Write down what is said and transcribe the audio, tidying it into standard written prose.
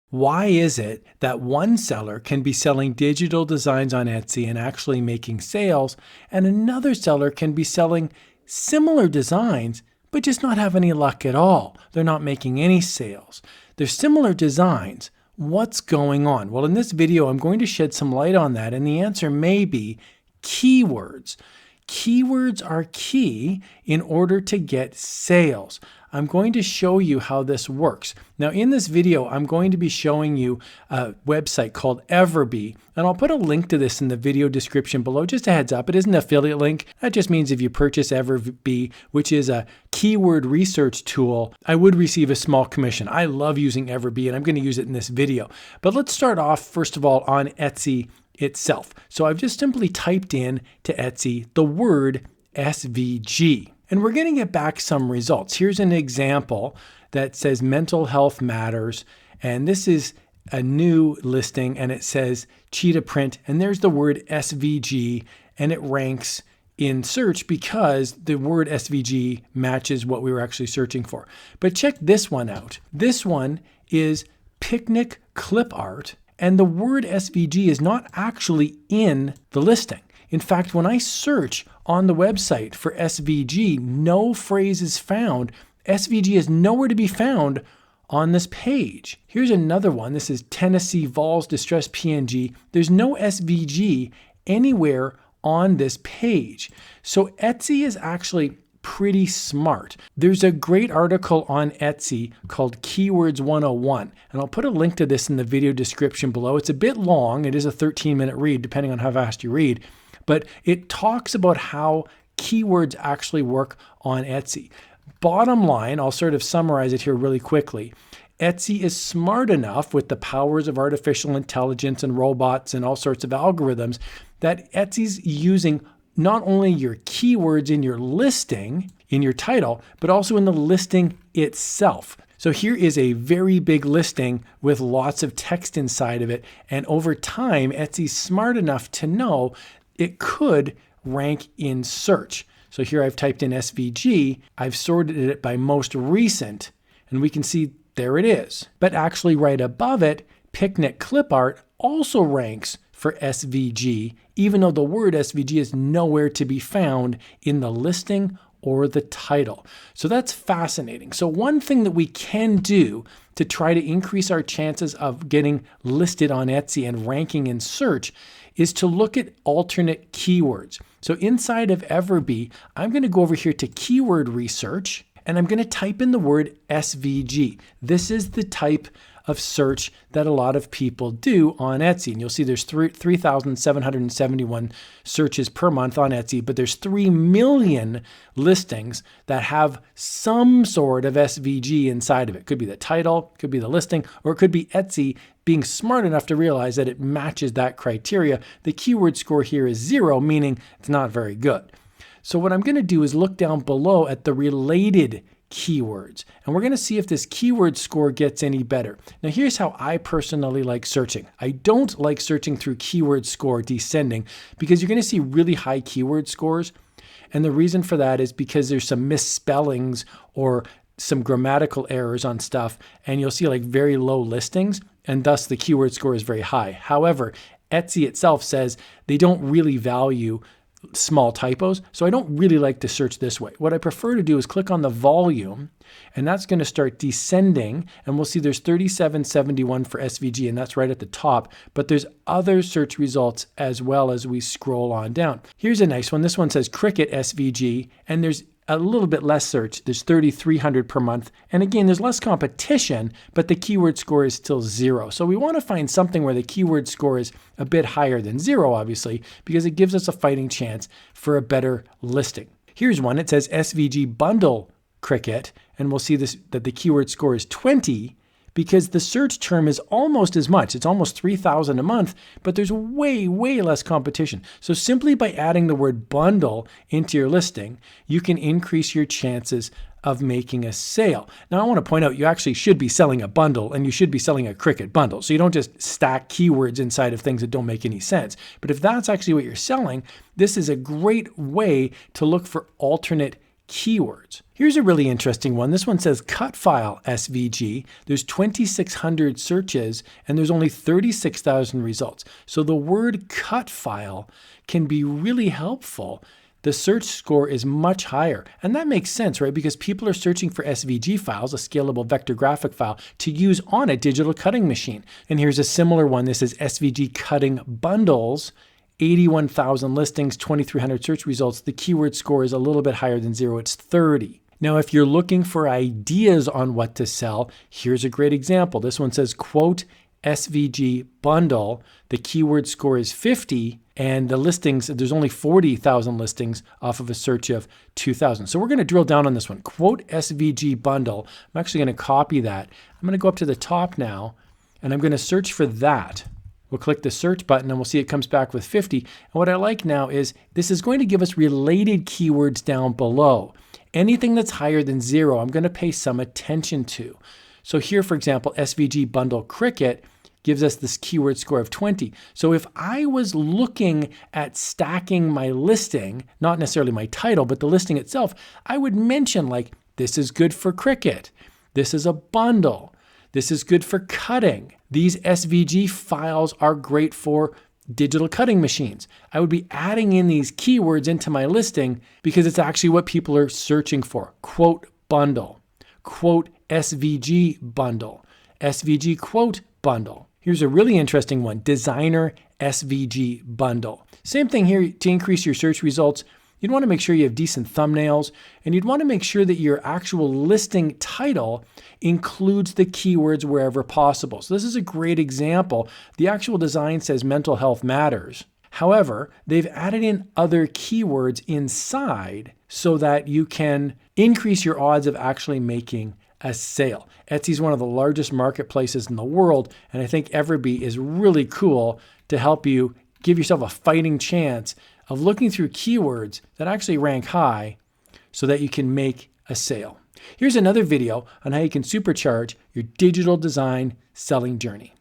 Why is it that one seller can be selling digital designs on Etsy and actually making sales, and another seller can be selling similar designs but just not have any luck at all? They're not making any sales. They're similar designs. What's going on? Well, in this video, I'm going to shed some light on that, and the answer may be keywords. Keywords are key in order to get sales. I'm going to show you how this works. Now, in this video, I'm going to be showing you a website called Everbee, and I'll put a link to this in the video description below. Just a heads up, it isn't an affiliate link. That just means if you purchase Everbee, which is a keyword research tool, I would receive a small commission. I love using Everbee, and I'm going to use it in this video. But let's start off, first of all, on Etsy itself. So I've just simply typed in to Etsy the word SVG. And we're going to get back some results. Here's an example that says mental health matters. And this is a new listing and it says cheetah print. And there's the word SVG and it ranks in search because the word SVG matches what we were actually searching for. But check this one out. This one is picnic clip art. And the word SVG is not actually in the listing. In fact, when I search on the website for SVG, no phrase is found. SVG is nowhere to be found on this page. Here's another one. This is Tennessee Vols Distress PNG. There's no SVG anywhere on this page. So Etsy is actually pretty smart. There's a great article on Etsy called Keywords 101, and I'll put a link to this in the video description below. It's a bit long. It is a 13-minute read, depending on how fast you read. But it talks about how keywords actually work on Etsy. Bottom line, I'll sort of summarize it here really quickly. Etsy is smart enough with the powers of artificial intelligence and robots and all sorts of algorithms that Etsy's using not only your keywords in your listing, in your title, but also in the listing itself. So here is a very big listing with lots of text inside of it. And over time, Etsy's smart enough to know it could rank in search. So here I've typed in SVG, I've sorted it by most recent, and we can see there it is. But actually right above it, picnic clip art also ranks for SVG, even though the word SVG is nowhere to be found in the listing or the title. So that's fascinating. So one thing that we can do to try to increase our chances of getting listed on Etsy and ranking in search is to look at alternate keywords. So inside of Everbee, I'm going to go over here to keyword research and I'm going to type in the word SVG. This is the type of search that a lot of people do on Etsy. And you'll see there's 3,771 searches per month on Etsy, but there's 3 million listings that have some sort of SVG inside of it. Could be the title, could be the listing, or it could be Etsy being smart enough to realize that it matches that criteria. The keyword score here is 0, meaning it's not very good. So what I'm going to do is look down below at the related keywords, and we're going to see if this keyword score gets any better. Now here's how I personally like searching. I don't like searching through keyword score descending because you're going to see really high keyword scores, and the reason for that is because there's some misspellings or some grammatical errors on stuff, and you'll see like very low listings, and thus the keyword score is very high. However, Etsy itself says they don't really value small typos, so I don't really like to search this way. What I prefer to do is click on the volume, and that's going to start descending, and we'll see there's 3771 for SVG, and that's right at the top, but there's other search results as well as we scroll on down. Here's a nice one. This one says cricket SVG, and there's a little bit less search. There's 3,300 per month. And again, there's less competition, but the keyword score is still 0. So we want to find something where the keyword score is a bit higher than 0, obviously, because it gives us a fighting chance for a better listing. Here's one. It says SVG bundle cricket, and we'll see this that the keyword score is 20 because the search term is almost as much. It's almost 3,000 a month, but there's way, way less competition. So simply by adding the word bundle into your listing, you can increase your chances of making a sale. Now I want to point out you actually should be selling a bundle, and you should be selling a cricket bundle. So you don't just stack keywords inside of things that don't make any sense. But if that's actually what you're selling, this is a great way to look for alternate keywords. Here's a really interesting one. This one says cut file SVG. There's 2,600 searches and there's only 36,000 results. So the word cut file can be really helpful. The search score is much higher. And that makes sense, right? Because people are searching for SVG files, a scalable vector graphic file, to use on a digital cutting machine. And here's a similar one. This is SVG cutting bundles. 81,000 listings, 2,300 search results. The keyword score is a little bit higher than 0. It's 30. Now, if you're looking for ideas on what to sell, here's a great example. This one says, quote, SVG bundle. The keyword score is 50, and the listings, there's only 40,000 listings off of a search of 2,000. So we're going to drill down on this one. Quote SVG bundle. I'm actually going to copy that. I'm going to go up to the top now, and I'm going to search for that. We'll click the search button and we'll see it comes back with 50. And what I like now is this is going to give us related keywords down below. Anything that's higher than 0, I'm going to pay some attention to. So here, for example, SVG bundle cricket gives us this keyword score of 20. So if I was looking at stacking my listing, not necessarily my title, but the listing itself, I would mention like, this is good for cricket. This is a bundle. This is good for cutting. These SVG files are great for digital cutting machines. I would be adding in these keywords into my listing because it's actually what people are searching for. Quote bundle, quote SVG bundle, SVG quote bundle. Here's a really interesting one, designer SVG bundle. Same thing here. To increase your search results, you'd want to make sure you have decent thumbnails, and you'd want to make sure that your actual listing title includes the keywords wherever possible. So this is a great example. The actual design says mental health matters. However, they've added in other keywords inside so that you can increase your odds of actually making a sale. Etsy is one of the largest marketplaces in the world, and I think Everbee is really cool to help you give yourself a fighting chance of looking through keywords that actually rank high so that you can make a sale. Here's another video on how you can supercharge your digital design selling journey.